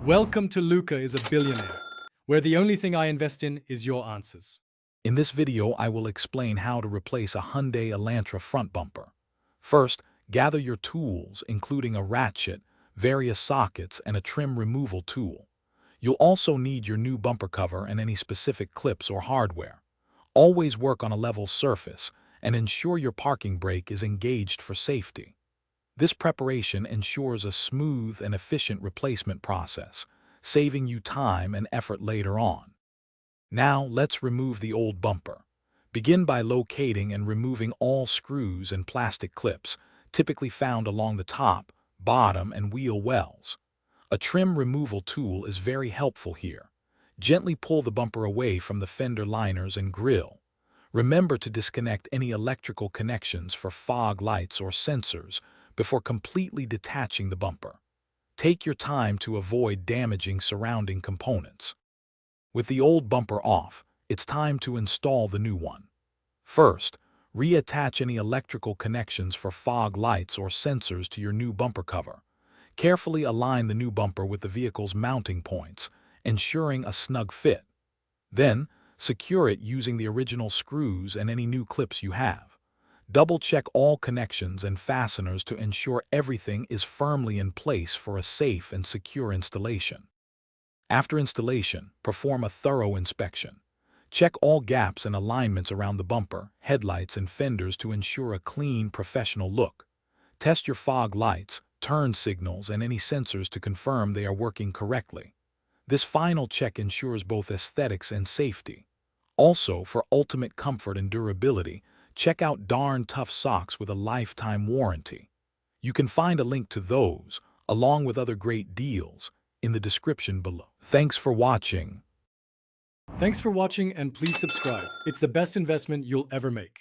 Welcome to Luca is a Billionaire, where the only thing I invest in is your answers. In this video, I will explain how to replace a Hyundai Elantra front bumper. First, gather your tools, including a ratchet, various sockets, and a trim removal tool. You'll also need your new bumper cover and any specific clips or hardware. Always work on a level surface and ensure your parking brake is engaged for safety. This preparation ensures a smooth and efficient replacement process, saving you time and effort later on. Now, let's remove the old bumper. Begin by locating and removing all screws and plastic clips, typically found along the top, bottom, and wheel wells. A trim removal tool is very helpful here. Gently pull the bumper away from the fender liners and grille. Remember to disconnect any electrical connections for fog lights or sensors before completely detaching the bumper. Take your time to avoid damaging surrounding components. With the old bumper off, it's time to install the new one. First, reattach any electrical connections for fog lights or sensors to your new bumper cover. Carefully align the new bumper with the vehicle's mounting points, ensuring a snug fit. Then, secure it using the original screws and any new clips you have. Double-check all connections and fasteners to ensure everything is firmly in place for a safe and secure installation. After installation, perform a thorough inspection. Check all gaps and alignments around the bumper, headlights, and fenders to ensure a clean, professional look. Test your fog lights, turn signals, and any sensors to confirm they are working correctly. This final check ensures both aesthetics and safety. Also, for ultimate comfort and durability, check out Darn Tough socks with a lifetime warranty. You can find a link to those, along with other great deals, in the description below. Thanks for watching. Thanks for watching and please subscribe. It's the best investment you'll ever make.